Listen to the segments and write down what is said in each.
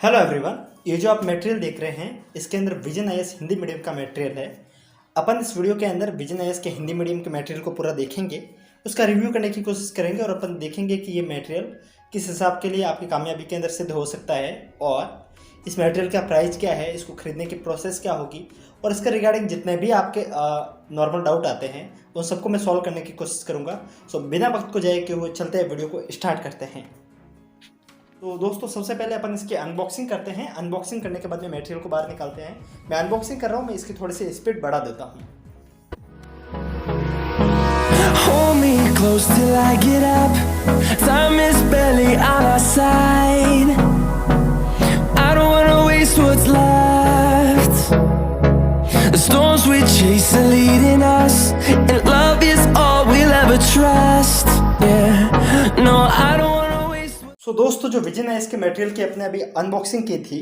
Hello everyone, ये जो आप मटेरियल देख रहे हैं इसके अंदर विजन आईएएस हिंदी मीडियम का मटेरियल है। अपन इस वीडियो के अंदर विजन आईएएस के हिंदी मीडियम के मटेरियल को पूरा देखेंगे, उसका रिव्यू करने की कोशिश करेंगे और अपन देखेंगे कि ये मटेरियल किस हिसाब के लिए आपकी कामयाबी के अंदर सिद्ध हो सकता है और इस मटेरियल का प्राइस क्या है, इसको खरीदने की प्रोसेस क्या होगी और इसके रिगार्डिंग जितने भी आपके नॉर्मल डाउट आते हैं उन सबको मैं सॉल्व करने की कोशिश करूँगा। सो बिना वक्त को जाए कि वो चलते हैं, वीडियो को स्टार्ट करते हैं। तो दोस्तों सबसे पहले अपन इसकी अनबॉक्सिंग करते हैं। अनबॉक्सिंग करने के बाद में मटेरियल को बाहर निकालते हैं। मैं अनबॉक्सिंग कर रहा हूँ, मैं इसकी थोड़ी सी स्पीड बढ़ा देता हूँ। Hold me close till I get up. Time is barely on our side. I don't wanna waste what's left. The storms we chase are leading us, and love is all we'll ever trust. Yeah, no, I don't wanna waste. सो दोस्तों, जो vision है इसके material की अपने अभी unboxing की थी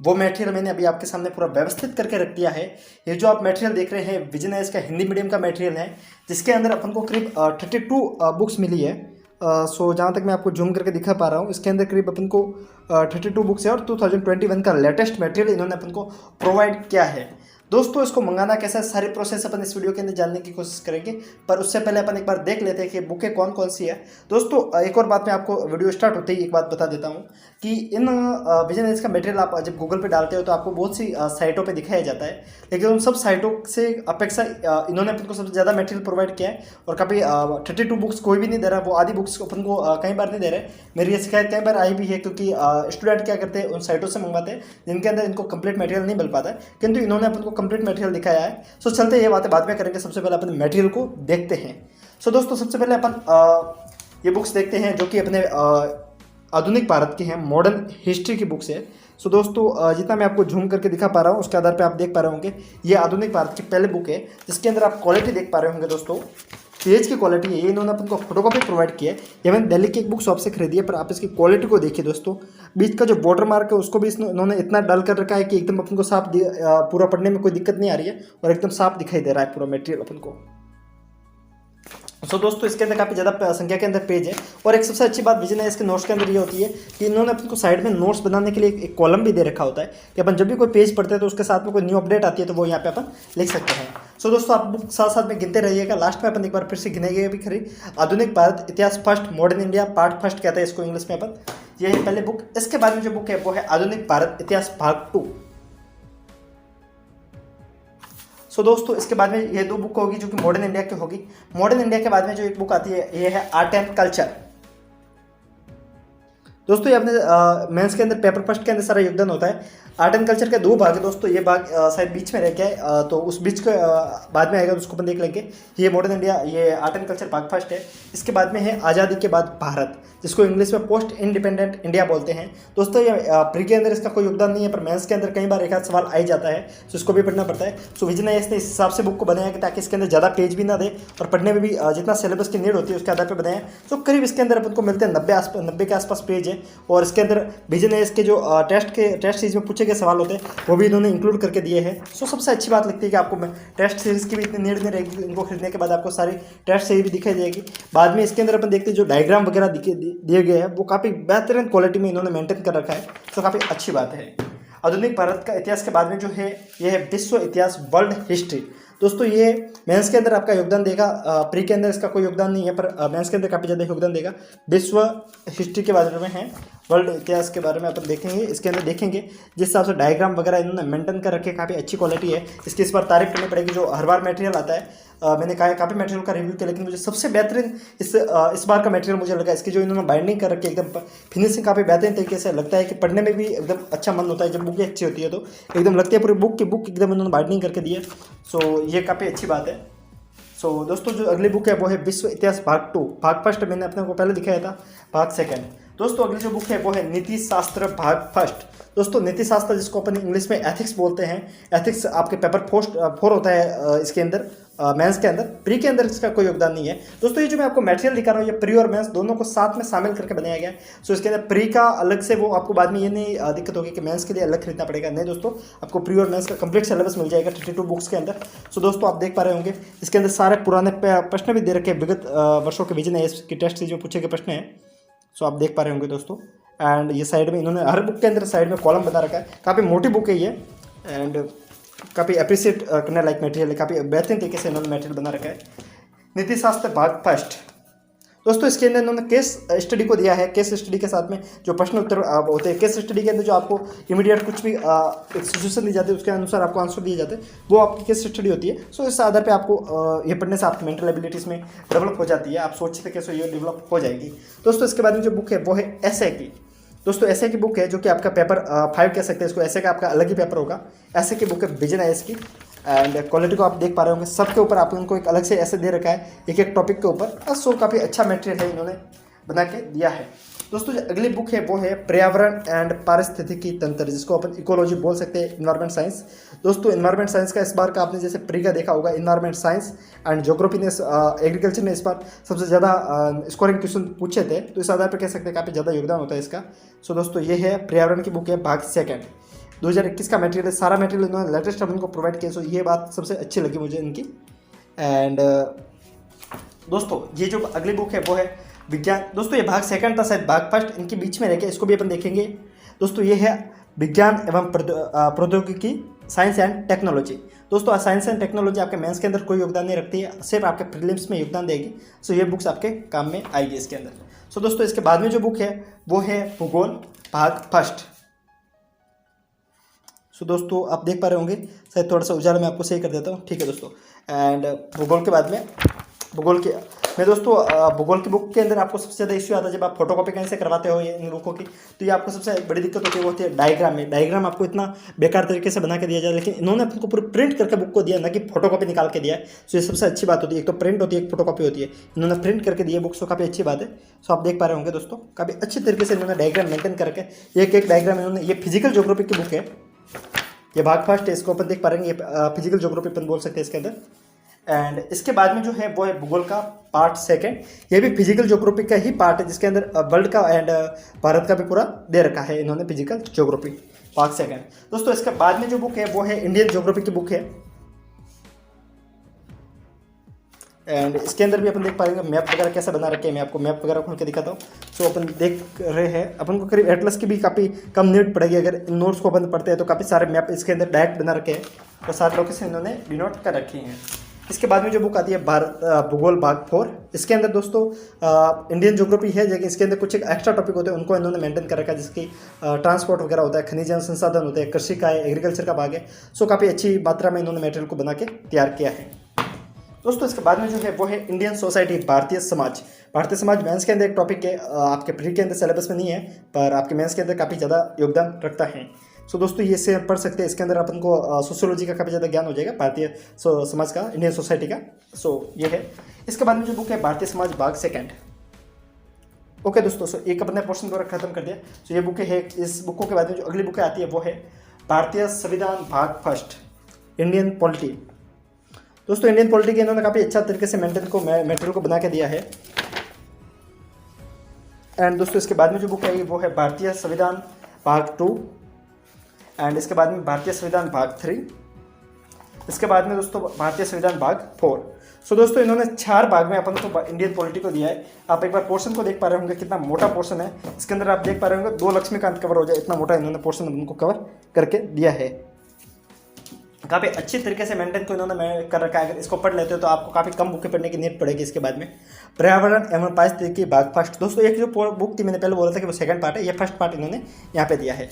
वो मटेरियल मैंने अभी आपके सामने पूरा व्यवस्थित करके रख दिया है। ये जो आप मटेरियल देख रहे हैं विजन है इसका हिंदी मीडियम का मटेरियल है, जिसके अंदर अपन को करीब 32 बुक्स मिली है। सो जहाँ तक मैं आपको जूम करके दिखा पा रहा हूँ, इसके अंदर करीब अपन को 32 बुक्स है और 2021 का लेटेस्ट मटेरियल इन्होंने अपन को प्रोवाइड किया है। दोस्तों, इसको मंगाना कैसा है, सारी प्रोसेस अपन इस वीडियो के अंदर जानने की कोशिश करेंगे, पर उससे पहले अपन एक बार देख लेते हैं कि बुकें कौन कौन सी है। दोस्तों, एक और बात मैं आपको वीडियो स्टार्ट होते ही एक बात बता देता हूँ कि इन विजन एज का मटेरियल आप जब गूगल पे डालते हो तो आपको बहुत सी साइटों पे दिखाया जाता है, लेकिन उन सब साइटों से अपेक्षा इन्होंने अपन को सबसे ज़्यादा मटेरियल प्रोवाइड किया है और कभी 32 बुक्स कोई भी नहीं दे रहा, वो आधी बुक्स अपन को कई बार नहीं दे रहे। मेरी ये शिकायत कई बार आई भी है, क्योंकि स्टूडेंट क्या करते हैं उन साइटों से मंगवाते हैं जिनके अंदर इनको कंप्लीट मटेरियल नहीं मिल पाता है, किंतु इन्होंने अपन को कंप्लीट मटेरियल दिखाया है। सो चलते ये बातें बाद में करेंगे, सबसे पहले अपन मटेरियल को देखते हैं। सो दोस्तों, सबसे पहले अपन ये बुक्स देखते हैं जो कि अपने आधुनिक भारत की हैं, मॉडर्न हिस्ट्री की बुक्स है। सो दोस्तों, जितना मैं आपको झूम करके दिखा पा रहा हूँ उसके आधार पे आप देख पा रहे होंगे ये आधुनिक भारत की पहले बुक है, जिसके अंदर आप क्वालिटी देख पा रहे होंगे। दोस्तों, पेज की क्वालिटी है, ये इन्होंने अपन को फोटोकॉपी प्रोवाइड किया है। ये मैंने दिल्ली की एक बुक शॉप से खरीदी है, पर आप इसकी क्वालिटी को देखिए दोस्तों। बीच का जो बॉर्डर मार्क है उसको भी इन्होंने इतना डल कर रखा है कि एकदम अपन को साफ पूरा पढ़ने में कोई दिक्कत नहीं आ रही है और एकदम साफ दिखाई दे रहा है पूरा मटेरियल अपन को। सो दोस्तों, इसके अंदर काफ़ी ज़्यादा संख्या के अंदर पेज है और एक सबसे अच्छी बात विजन है इसके नोट्स के अंदर ये होती है कि इन्होंने अपन को साइड में नोट्स बनाने के लिए एक कॉलम भी दे रखा होता है कि अपन जब भी कोई पेज पढ़ते हैं तो उसके साथ में कोई न्यू अपडेट आती है तो वो यहाँ पे अपन लिख सकते हैं। सो दोस्तों, आप बुक साथ साथ में गिनते रहिएगा, लास्ट में अपन एक बार फिर से गिनेंगे भी खरी। आधुनिक भारत इतिहास first, modern India part first कहते हैं इसको इंग्लिश में अपन। ये है पहले बुक। इसके बाद में जो बुक है वो है आधुनिक भारत इतिहास भाग 2। सो दोस्तों, इसके बाद में ये दो बुक होगी जो कि मॉडर्न इंडिया की होगी। मॉडर्न इंडिया के बाद में जो एक बुक आती है ये है आर्ट एंड कल्चर। दोस्तों, ये अपने मेंस के अंदर पेपर फर्स्ट के अंदर सारा योगदान होता है। आर्ट एंड कल्चर के दो भाग है दोस्तों, ये भाग शायद बीच में रह गया है, तो उस बीच के बाद में आएगा तो उसको अपन देख लेंगे। ये मॉडर्न इंडिया, ये आर्ट एंड कल्चर भाग फर्स्ट है। इसके बाद में है आज़ादी के बाद भारत, जिसको इंग्लिश में पोस्ट इंडिपेंडेंट इंडिया बोलते हैं। दोस्तों, ये प्री के अंदर इसका कोई योगदान नहीं है, पर मेंस के अंदर कई बार एक आध सवाल आ ही जाता है, तो इसको भी पढ़ना पड़ता है। सो विजन आईएएस ने इस हिसाब से बुक को बनाया कि ताकि इसके अंदर ज़्यादा पेज भी ना दे और पढ़ने में भी जितना सिलेबस की नीड होती है उसके आधार पर बनाया। तो करीब इसके अंदर अपन को मिलते हैं 90 के आसपास पेज है और इसके अंदर विजन आईएएस के जो टेस्ट सीरीज में पूछे गए सवाल होते हैं वो भी इन्होंने इंक्लूड करके दिए हैं। सो सबसे अच्छी बात लगती है कि आपको टेस्ट सीरीज की भी इतनी नीड नहीं रहेगी, इनको खरीदने के बाद आपको सारी टेस्ट सीरीज भी दिखाई जाएगी। बाद में इसके अंदर अपन देखते हैं जो डायग्राम वगैरह दिए गए हैं वो काफ़ी बेहतरीन क्वालिटी में इन्होंने मेंटेन कर रखा है, तो काफ़ी अच्छी बात है। आधुनिक भारत का इतिहास के बाद में जो है ये है विश्व इतिहास वर्ल्ड हिस्ट्री। दोस्तों, ये मेंस के अंदर आपका योगदान देगा, प्री के अंदर इसका कोई योगदान नहीं है, पर मेंस के अंदर काफ़ी ज़्यादा योगदान देगा। विश्व हिस्ट्री के बारे में है, वर्ल्ड इतिहास के बारे में अपन देखेंगे। इसके अंदर देखेंगे जिस हिसाब से डायग्राम वगैरह इन्होंने मेंटेन कर रखे, काफ़ी अच्छी क्वालिटी है। इसकी इस बार तारीफ करनी पड़ेगी, जो हर बार मटेरियल आता है। मैंने कहा काफ़ी मटेरियल का रिव्यू किया, लेकिन मुझे सबसे बेहतरीन इस बार का मटेरियल मुझे लगा। इसकी जो इन्होंने बाइंडिंग कर रखी है एकदम फिनिशिंग काफ़ी बेहतरीन तरीके से लगता है कि पढ़ने में भी एकदम अच्छा मन होता है। जब बुक अच्छी होती है तो एकदम लगती है पूरी बुक एकदम इन्होंने बाइंडिंग करके दी है। सो ये काफ़ी अच्छी बात है। सो दोस्तों, जो अगली बुक है वो है विश्व इतिहास भाग 2। भाग फर्स्ट मैंने अपने को पहले दिखाया था, भाग सेकंड। दोस्तों, अगली जो बुक है वो है नीति शास्त्र भाग फर्स्ट। दोस्तों, नीति शास्त्र जिसको अपन इंग्लिश में एथिक्स बोलते हैं, एथिक्स आपके पेपर 4 होता है इसके अंदर मेंस के अंदर। प्री के अंदर इसका कोई योगदान नहीं है। दोस्तों, ये जो मैं आपको मटेरियल दिखा रहा हूँ ये प्री और मेंस दोनों को साथ में शामिल करके बनाया गया है। सो इसके अंदर प्री का अलग से वो आपको बाद में ये नहीं दिक्कत होगी कि मेंस के लिए अलग खरीदना पड़ेगा। नहीं दोस्तों, आपको प्री और मेंस का कंप्लीट सिलेबस मिल जाएगा 32 बुक्स के अंदर। सो दोस्तों, आप देख पा रहे होंगे इसके अंदर सारे पुराने प्रश्न भी दे रखे हैं, विगत वर्षों के विजन आईएएस की टेस्ट सीरीज में पूछे गए प्रश्न हैं। सो आप देख पा रहे होंगे दोस्तों, एंड ये साइड में इन्होंने हर बुक के अंदर साइड में कॉलम बना रखा है। काफ़ी मोटी बुक है ये एंड काफ़ी अप्रिशिएट करने लायक मटेरियल है। काफ़ी बेहतरीन तरीके से इन्होंने मटेरियल बना रखा है। नीति शास्त्र भाग फर्स्ट दोस्तों, इसके अंदर इन्होंने केस स्टडी को दिया है। केस स्टडी के साथ में जो प्रश्न उत्तर होते हैं, केस स्टडी के अंदर जो आपको इमीडिएट कुछ भी एक सिचुएशन दी जाती है उसके अनुसार आपको आंसर दिए जाते हैं, वो आपकी केस स्टडी होती है। सो इस आधार पे आपको ये पढ़ने से आपकी मेंटल एबिलिटीज़ में डेवलप हो जाती है। आप सोचते कैसे ये डेवलप हो जाएगी। दोस्तों इसके बाद में जो बुक है वो है एसे की। दोस्तों ऐसे की बुक है जो कि आपका पेपर 5 कह सकते हैं इसको। ऐसे का आपका अलग ही पेपर होगा। ऐसे की बुक है विजन है इसकी एंड क्वालिटी को आप देख पा रहे होंगे। सबके ऊपर आपको इनको एक अलग से ऐसे दे रखा है एक एक टॉपिक के ऊपर। सो काफ़ी अच्छा मटेरियल है इन्होंने बना के दिया है। दोस्तों जो अगली बुक है वो है पर्यावरण एंड पारिस्थितिकी तंत्र, जिसको अपन इकोलॉजी बोल सकते हैं, इन्वायरमेंट साइंस। दोस्तों इन्वायरमेंट साइंस का इस बार का आपने जैसे प्री का देखा होगा, इन्वायरमेंट साइंस एंड ज्योग्राफी ने एग्रीकल्चर ने इस बार सबसे ज़्यादा स्कोरिंग क्वेश्चन पूछे थे, तो इस आधार पर कह सकते हैं काफ़ी ज़्यादा योगदान होता है इसका। सो दोस्तों ये है पर्यावरण की बुक है भाग सेकेंड, 2021 का मटेरियल है। सारा मटेरियल इन्होंने लेटेस्ट अपन को प्रोवाइड किया। सो ये बात सबसे अच्छी लगी मुझे इनकी। एंड दोस्तों ये जो अगली बुक है वो है विज्ञान। दोस्तों ये भाग सेकंड था शायद, भाग फर्स्ट इनके बीच में रह गया, इसको भी अपन देखेंगे। दोस्तों ये है विज्ञान एवं प्रौद्योगिकी, साइंस एंड टेक्नोलॉजी। दोस्तों साइंस एंड टेक्नोलॉजी आपके मेंस के अंदर कोई योगदान नहीं रखती है, सिर्फ आपके प्रीलिम्स में योगदान देगी। सो ये बुक्स आपके काम में आएगी इसके अंदर। सो दोस्तों इसके बाद में जो बुक है वो है भूगोल भाग फर्स्ट। सो दोस्तों आप देख पा रहे होंगे, शायद थोड़ा सा उजाला मैं आपको सही कर देता हूँ, ठीक है दोस्तों। एंड भूगोल के बाद में दोस्तों भूगोल की बुक के अंदर आपको सबसे ज़्यादा इश्यू आता है जब आप फोटोकॉपी कहीं से करवाते हो ये इन बुकों की, तो ये आपको सबसे बड़ी दिक्कत होती है, वो होती है डायग्राम में। डायग्राम आपको इतना बेकार तरीके से बना के दिया जाए, लेकिन इन्होंने आपको पूरी प्रिंट करके बुक को दिया, ना कि फोटोकॉपी निकाल के दिया है। सो ये सबसे अच्छी बात होती है। एक तो प्रिंट होती है, एक फोटोकॉपी होती है, इन्होंने प्रिंट करके दिए बुक्स, तो काफ़ी अच्छी बात है। सो आप देख पा रहे होंगे दोस्तों, काफ़ी अच्छी तरीके से इन्होंने डायग्राम मेंटेन करके एक एक डायग्राम इन्होंने, ये फिजिकल ज्योग्राफी की बुक है, ये भाग फर्स्ट है, इसको अपन देख पा रहे हैं। ये फिजिकल ज्योग्राफी अपन बोल सकते हैं इसके अंदर। एंड इसके बाद में जो है वो है भूगोल का पार्ट सेकंड, ये भी फिजिकल ज्योग्राफी का ही पार्ट है, जिसके अंदर वर्ल्ड का एंड भारत का भी पूरा दे रखा है इन्होंने फिजिकल ज्योग्राफी पार्ट सेकंड। दोस्तों इसके बाद में जो बुक है वो है इंडियन ज्योग्राफी की बुक है। एंड इसके अंदर भी अपन देख पाएंगे मैप वगैरह कैसे बना रखे हैं। मैं आपको मैप वगैरह खोल के दिखाता हूँ। सो अपन देख रहे हैं, अपन को करीब एटलस की भी काफ़ी कम नीड पड़ेगी अगर इन नोट्स को अपन पढ़ते हैं, तो काफ़ी सारे मैप इसके अंदर डायरेक्ट बना रखे हैं और सारे लोकेशन इन्होंने डिनोट कर रखी हैं। इसके बाद में जो बुक आती है भारत भूगोल भाग 4, इसके अंदर दोस्तों इंडियन ज्योग्राफी है, लेकिन इसके अंदर कुछ एक एक्स्ट्रा टॉपिक होते हैं उनको इन्होंने मेंटेन कर रखा है, जिसकी ट्रांसपोर्ट वगैरह होता है, खनिज संसाधन होते हैं, कृषि का है, एग्रीकल्चर का भाग है। सो काफ़ी अच्छी मात्रा में इन्होंने मटेरियल को बना के तैयार किया है। दोस्तों इसके बाद में जो है वो है Indian society, Bharatiya Samaj. Bharatiya Samaj mains के अंदर एक टॉपिक है, आपके प्री के अंदर सिलेबस में नहीं है, पर आपके मेंस के अंदर काफ़ी ज़्यादा योगदान रखता है। सो दोस्तों ये से पढ़ सकते हैं। इसके अंदर अपन को सोशियोलॉजी का काफ़ी ज़्यादा ज्ञान हो जाएगा, भारतीय समाज का, इंडियन सोसाइटी का। सो ये है। इसके बाद में जो बुक है भारतीय समाज भाग सेकंड। ओके दोस्तों, सो एक अपने पोर्शन द्वारा खत्म कर दिया। सो ये बुकें है। इस बुकों के बाद में जो अगली बुकें आती है वो है भारतीय संविधान भाग फर्स्ट, इंडियन पॉलिटी। दोस्तों इंडियन पॉलिटी के इन्होंने काफ़ी अच्छा तरीके से मटेरियल को बना के दिया है। एंड दोस्तों इसके बाद में जो बुक है वो है भारतीय संविधान भाग 2 एंड इसके बाद में भारतीय संविधान भाग 3, इसके बाद में दोस्तों भारतीय संविधान भाग 4। सो दोस्तों इन्होंने 4 भाग में अपन को इंडियन पॉलिटी को दिया है। आप एक बार पोर्शन को देख पा रहे होंगे, कितना मोटा पोर्शन है। इसके अंदर आप देख पा रहे होंगे 2 लक्ष्मीकांत कवर हो जाए, इतना मोटा इन्होंने पोर्शन उनको कवर करके दिया है। काफ़ी अच्छी तरीके से मेंटेन को इन्होंने कर रखा है। अगर इसको पढ़ लेते हो तो आपको काफ़ी कम बुकें पढ़ने की नीड पड़ेगी। इसके बाद में पर्यावरण एवं पारिस्थितिकी भाग फर्स्ट। दोस्तों एक जो बुक थी मैंने पहले बोला था कि वो सेकंड पार्ट है, ये फर्स्ट पार्ट इन्होंने यहाँ पे दिया है।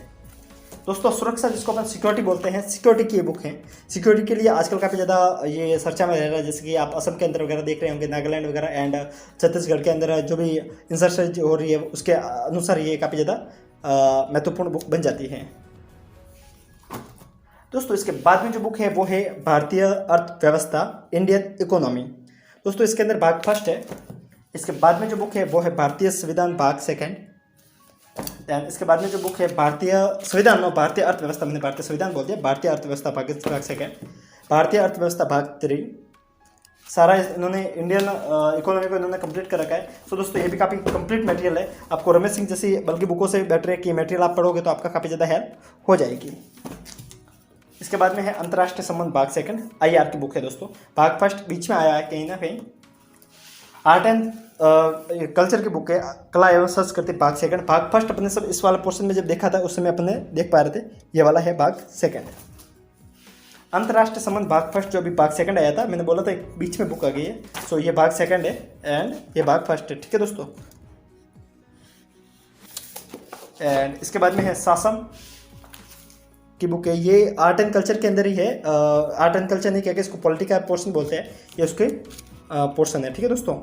दोस्तों सुरक्षा, जिसको अपन सिक्योरिटी बोलते हैं, सिक्योरिटी की ये बुक है। सिक्योरिटी के लिए आजकल काफ़ी ज़्यादा ये चर्चा में रह रहा है, जैसे कि आप असम के अंदर वगैरह देख रहे होंगे, नागालैंड वगैरह एंड छत्तीसगढ़ के अंदर जो भी इंसर्शन हो रही है उसके अनुसार ये काफ़ी ज़्यादा महत्वपूर्ण बुक बन जाती है। दोस्तों इसके बाद में जो बुक है वो है भारतीय अर्थव्यवस्था, इंडियन इकोनॉमी। दोस्तों इसके अंदर भाग फर्स्ट है। इसके बाद में जो बुक है वो है भारतीय संविधान भाग सेकंड। इसके बाद में जो बुक है भारतीय संविधान और भारतीय अर्थव्यवस्था, मैंने भारतीय संविधान बोल दिया, भारतीय अर्थव्यवस्था भाग सेकंड, भारतीय अर्थव्यवस्था भाग 3। सारा इन्होंने इंडियन इकोनॉमी को इन्होंने कंप्लीट कर रखा है। सो दोस्तों ये भी काफ़ी कंप्लीट मटेरियल है। आपको रमेश सिंह जैसी बल्कि बुकों से बेटर है कि मटेरियल आप पढ़ोगे तो आपका काफ़ी ज़्यादा हेल्प हो जाएगी। इसके बाद में है अंतर्राष्ट्रीय संबंध भाग सेकंड, IR की बुक है दोस्तों। भाग फर्स्ट बीच में आया है कहीं ना कहीं। आर्ट एंड कल्चर की बुक है, कला एवं संस्कृति भाग सेकंड। भाग फर्स्ट अपने सब इस वाला पोर्शन में जब देखा था उस समय अपने देख पा रहे थे, ये वाला है भाग सेकंड। अंतर्राष्ट्रीय संबंध भाग फर्स्ट जो अभी भाग सेकंड आया था, मैंने बोला था एक बीच में बुक आ गई है, सो ये भाग सेकंड है एंड ये भाग फर्स्ट है, ठीक है दोस्तों। एंड इसके बाद में है शासन की बुक है, ये आर्ट एंड कल्चर के अंदर ही है। आर्ट एंड कल्चर नहीं कहकर इसको पॉलिटिकल पोर्शन बोलते हैं, ये उसके पोर्शन है, ठीक है दोस्तों।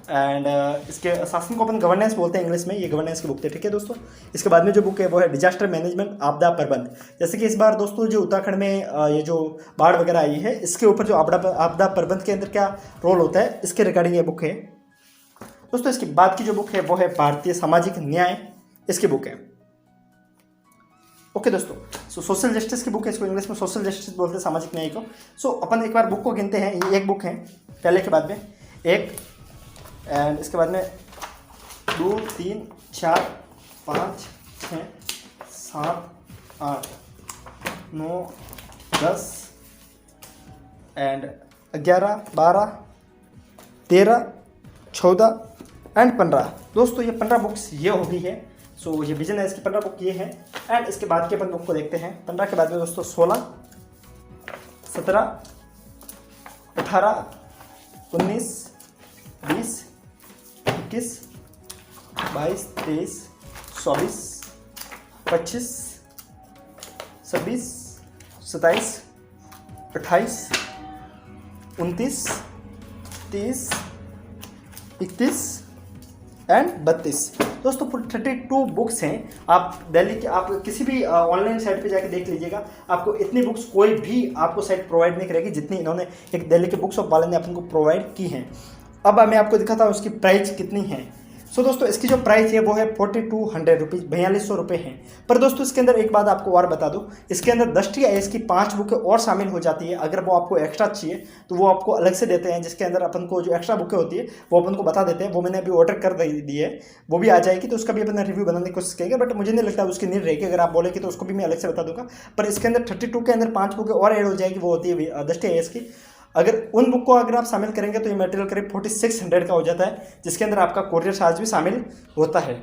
एंड इसके शासन को अपन गवर्नेंस बोलते हैं इंग्लिश में, ये गवर्नेंस की बुक है, ठीक है दोस्तों। इसके बाद में जो बुक है वो है डिजास्टर मैनेजमेंट, आपदा प्रबंध। जैसे कि इस बार दोस्तों जो उत्तराखंड में ये जो बाढ़ वगैरह आई है, इसके ऊपर जो आपदा प्रबंध के अंदर क्या रोल होता है, इसके रिगार्डिंग ये बुक है दोस्तों। इसके बाद की जो बुक है वो है भारतीय सामाजिक न्याय, इसकी बुक है, ओके दोस्तों। सो सोशल जस्टिस की बुक है, इसको इंग्लिश में सोशल जस्टिस बोलते हैं, सामाजिक न्याय को। सो अपन एक बार बुक को गिनते हैं, ये एक बुक है पहले के बाद में एक, एंड इसके बाद में 2 3 4 5 6 7 8 9 10 एंड 11 12 13 14 एंड 15 दोस्तों, ये 15 बुक्स ये हो गई है। सो ये विजन है, इसकी 15 बुक ये है। एंड इसके बाद के अपन बुक को देखते हैं। 15 के बाद में दोस्तों 16 17 18 19 20 21 22 23 24 25 26 27 28 29 30 31 एंड 32 दोस्तों, फुल 32 बुक्स हैं। आप दिल्ली के आप किसी भी ऑनलाइन साइट पे जाके देख लीजिएगा, आपको इतनी बुक्स कोई भी आपको साइट प्रोवाइड नहीं करेगी जितनी इन्होंने एक दिल्ली के बुक्स ऑफ वाले ने अपन को प्रोवाइड की हैं। अब मैं आपको दिखाता हूँ उसकी प्राइस कितनी है। सो दोस्तों, इसकी जो प्राइस है वो है 4200 रुपीज़, 4200 रुपये हैं। पर दोस्तों इसके अंदर एक बात आपको और बता दूं, इसके अंदर दृष्टि आईएएस की 5 बुकें और शामिल हो जाती है। अगर वो आपको एक्स्ट्रा चाहिए तो वो आपको अलग से देते हैं, जिसके अंदर अपन को जो एक्स्ट्रा बुकें होती है वो अपन को बता देते हैं। वो मैंने अभी ऑर्डर कर दी है, वो भी आ जाएगी, तो उसका भी अपन रिव्यू बनाने की कोशिश करेंगे। बट मुझे नहीं लगता उसकी नीड रहेगी, अगर आप बोलेंगे तो उसको भी मैं अलग से बता दूंगा। पर इसके अंदर 32 के अंदर 5 बुकें और ऐड हो जाएगी, वो होती है दृष्टि आईएएस की। अगर उन बुक को अगर आप शामिल करेंगे तो ये मटेरियल करीब 4600 का हो जाता है, जिसके अंदर आपका कोरियर चार्ज भी शामिल होता है।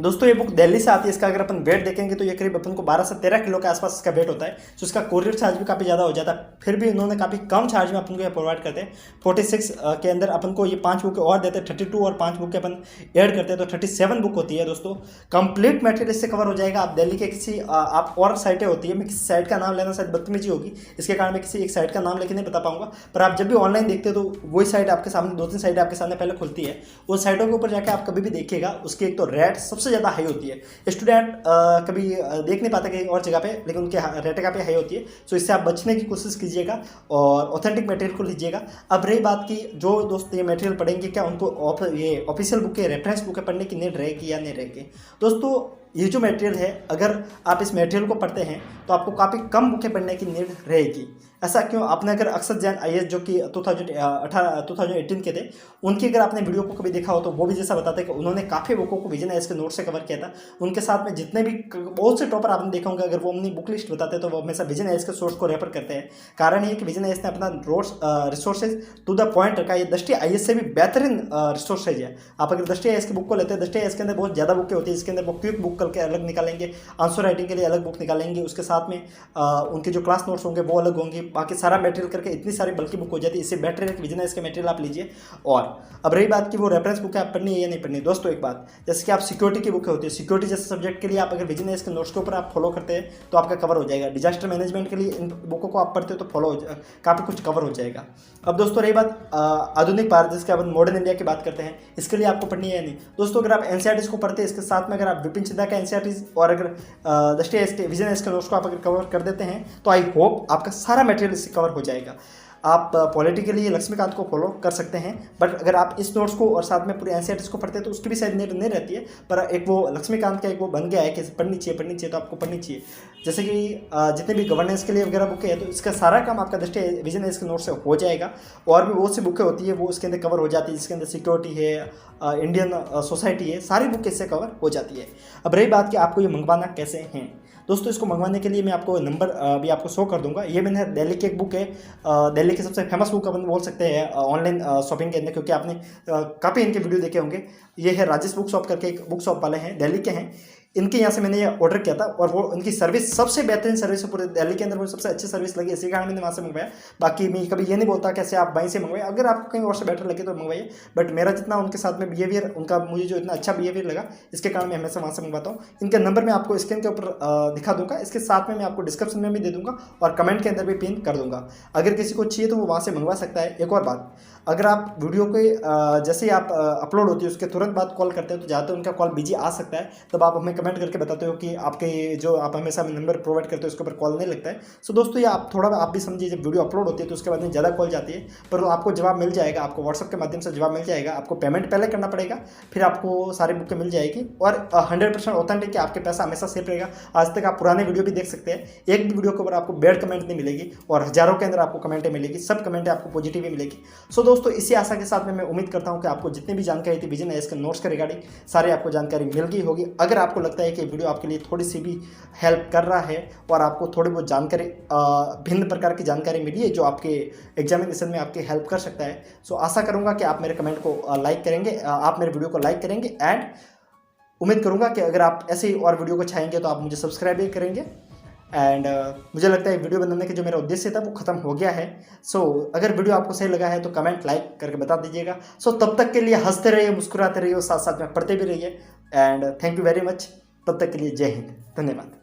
दोस्तों ये बुक दिल्ली से आती है, इसका अगर अपन वेट देखेंगे तो ये करीब अपन को 12 से 13 किलो के आसपास इसका वेट होता है। तो इसका कोरियर चार्ज भी काफ़ी ज़्यादा हो जाता है, फिर भी इन्होंने काफ़ी कम चार्ज में अपन को ये प्रोवाइड करते हैं। 46 के अंदर अपन को ये 5 बुकें और देते हैं, 32 और 5 बुकें अपन ऐड करते हैं तो 37 बुक होती है दोस्तों। कंप्लीट मटेरियल इससे कवर हो जाएगा। आप दिल्ली के किसी आप और साइटें होती है, मैं किसी साइट का नाम लेना शायद बदतमीजी होगी, इसके कारण मैं किसी एक साइट का नाम लेके नहीं बता पाऊंगा। पर आप जब भी ऑनलाइन देखते हो तो वही साइट आपके सामने 2-3 साइट आपके सामने पहले खुलती है, उस साइटों के ऊपर जाकर आप कभी भी देखिएगा, उसकी एक तो रेट सबसे ज़्यादा हाई होती है। स्टूडेंट कभी देख नहीं पाता कहीं और जगह पे, लेकिन उनके रेट काफ़ी हाई होती है। सो इससे आप बचने की कोशिश कीजिएगा और ऑथेंटिक मटेरियल को लीजिएगा। अब रही बात की जो दोस्त ये मटेरियल पढ़ेंगे, क्या उनको ये ऑफिशियल बुक है, रेफरेंस बुक पढ़ने की नीड रहेगी या नहीं रहेगी। दोस्तों ये जो मटेरियल है, अगर आप इस मटेरियल को पढ़ते हैं तो आपको काफ़ी कम बुकें पढ़ने की नीड रहेगी। ऐसा क्यों? आपने अगर अक्षत जैन आईएएस जो कि 2018 के थे, उनकी अगर आपने वीडियो को कभी देखा हो तो वो भी जैसा बताते हैं कि उन्होंने काफ़ी बुकों को विजन आईएएस के नोट से कवर किया था। उनके साथ में जितने भी बहुत से टॉपर आपने देखा होंगे, अगर वो अपनी बुक लिस्ट बताते हैं तो वो हमेशा विजन आईएएस के सोर्स को रेफर करते हैं। कारण ये कि विजन आईएएस ने अपना रिसोर्सेज टू द पॉइंट रखा। ये दृष्टि आईएएस से भी बेहतरीन रिसोर्सेज है। आप अगर दृष्टि आईएएस की बुक को लेते हैं, दृष्टि आईएएस के अंदर बहुत ज़्यादा बुकें होती है। इसके अंदर वो क्विक बुक करके अलग निकालेंगे, आंसर राइटिंग के लिए अलग बुक निकालेंगे, उसके साथ में उनके जो क्लास नोट्स होंगे वो अलग होंगे, बाकी सारा मटेरियल करके इतनी सारी बल्कि बुक हो जाती है। इससे बेटर है कि विजन आईएएस के मटेरियल आप लीजिए। और अब रही बात कि वो रेफरेंस बुक आप पढ़नी है या नहीं पढ़नी। दोस्तों एक बात, जैसे कि आप सिक्योरिटी की बुकें होती है, सिक्योरिटी जैसे सब्जेक्ट के लिए आप अगर विजन आईएएस के नोट्स के ऊपर आप फॉलो करते हैं तो आपका कवर हो जाएगा। डिजास्टर मैनेजमेंट के लिए इन बुकों को आप पढ़ते हो तो फॉलो हो काफ़ी कुछ कवर हो जाएगा। अब दोस्तों रही बात आधुनिक भारत, जिसके अपन मॉडर्न इंडिया की बात करते हैं, इसके लिए आपको पढ़नी है या नहीं। दोस्तों अगर आप एनसीईआरटी को पढ़ते हैं, इसके साथ में अगर आप विपिन चिंदा का एनसीईआरटी और अगर दृष्टि आईएएस के विजन आईएएस के नोट्स को आप अगर कवर कर देते हैं तो आई होप आपका सारा मटेरियल इससे कवर हो जाएगा। आप पॉलिटिकली लक्ष्मीकांत को फॉलो कर सकते हैं, बट अगर आप इस नोट्स को और साथ में पूरे एनसीईआरटी को पढ़ते हैं तो उसकी भी शायद नीड नहीं रहती है। पर एक वो लक्ष्मीकांत का एक वो बन गया है कि पढ़नी चाहिए तो आपको पढ़नी चाहिए। जैसे कि जितने भी गवर्नेंस के लिए वगैरह बुकें हैं, तो इसका सारा काम आपका दृष्टि विजन आईएएस के नोट से हो जाएगा। और भी बहुत सी बुकें होती है वो उसके अंदर कवर हो जाती है, जिसके अंदर सिक्योरिटी है, इंडियन सोसाइटी है, सारी बुक इससे कवर हो जाती है। अब रही बात कि आपको ये मंगवाना कैसे हैं। दोस्तों इसको मंगवाने के लिए मैं आपको नंबर अभी आपको शो कर दूंगा। ये मैंने दिल्ली की एक बुक है, दिल्ली की सबसे फेमस बुक अपन बोल सकते हैं ऑनलाइन शॉपिंग के अंदर, क्योंकि आपने काफ़ी इनके वीडियो देखे होंगे। ये है राजेश बुक शॉप करके, एक बुक शॉप वाले हैं, दिल्ली के हैं। इनके यहाँ से मैंने ये ऑर्डर किया था और वो उनकी सर्विस सबसे बेहतरीन सर्विस है पूरे दिल्ली के अंदर, मुझे सबसे अच्छी सर्विस लगी, इसी कारण मैंने वहाँ से मंगवाया। बाकी मैं कभी ये नहीं बोलता कैसे आप वहीं से मंगवाइए, अगर आपको कहीं और से बेटर लगे तो मंगवाइए, बट मेरा जितना उनके साथ में बिहेवियर, उनका मुझे जो इतना अच्छा बिहेवियर लगा, इसके कारण मैं हमेशा वहाँ से मंगवाता हूँ। इनका नंबर मैं आपको स्क्रीन के ऊपर दिखा दूंगा, इसके साथ में मैं आपको डिस्क्रिप्शन में भी दे दूंगा और कमेंट के अंदर भी पिन कर दूंगा। अगर किसी को चाहिए तो वो वहाँ से मंगवा सकता है। एक और बात, अगर आप वीडियो के जैसे ही आप अपलोड होती है उसके तुरंत बाद कॉल करते हो तो ज़्यादातर उनका कॉल बिजी आ सकता है, तब आप हमें कमेंट करके बताते हो कि आपके जो आप हमेशा नंबर प्रोवाइड करते हो उसके ऊपर कॉल नहीं लगता है। सो दोस्तों ये आप थोड़ा आप भी समझिए, जब वीडियो अपलोड होती है तो उसके बाद में ज़्यादा कॉल जाती है, पर आपको जवाब मिल जाएगा, आपको व्हाट्सअप के माध्यम से जवाब मिल जाएगा। आपको पेमेंट पहले करना पड़ेगा, फिर आपको सारी बुकें मिल जाएगी और 100% ऑथेंटिक, आपके पैसा हमेशा सेफ रहेगा। आज तक आप पुराने वीडियो भी देख सकते हैं, एक भी वीडियो के ऊपर आपको बैड कमेंट नहीं मिलेगी और हज़ारों के अंदर आपको कमेंटें मिलेगी, सब कमेंटें आपको पॉजिटिव ही मिलेगी। सो दोस्तों इसी आशा के साथ में मैं उम्मीद करता हूं कि आपको जितनी भी जानकारी थी विजन एस के नोट्स के रिगार्डिंग सारी आपको जानकारी मिल गई होगी। अगर आपको लगता है कि वीडियो आपके लिए थोड़ी सी भी हेल्प कर रहा है और आपको थोड़ी बहुत जानकारी, भिन्न प्रकार की जानकारी मिली है जो आपके एग्जामिनेशन में आपकी हेल्प कर सकता है, सो आशा करूंगा कि आप मेरे कमेंट को लाइक करेंगे, आप मेरे वीडियो को लाइक करेंगे एंड उम्मीद करूंगा कि अगर आप ऐसे ही और वीडियो को चाहेंगे तो आप मुझे सब्सक्राइब भी करेंगे। एंड मुझे लगता है वीडियो बनाने का जो मेरा उद्देश्य था वो खत्म हो गया है। सो अगर वीडियो आपको सही लगा है तो कमेंट लाइक करके बता दीजिएगा। सो तब तक के लिए हंसते रहिए, मुस्कुराते रहिए, साथ साथ में पढ़ते भी रहिए and thank you very much. तब तक के लिए जय हिंद, धन्यवाद।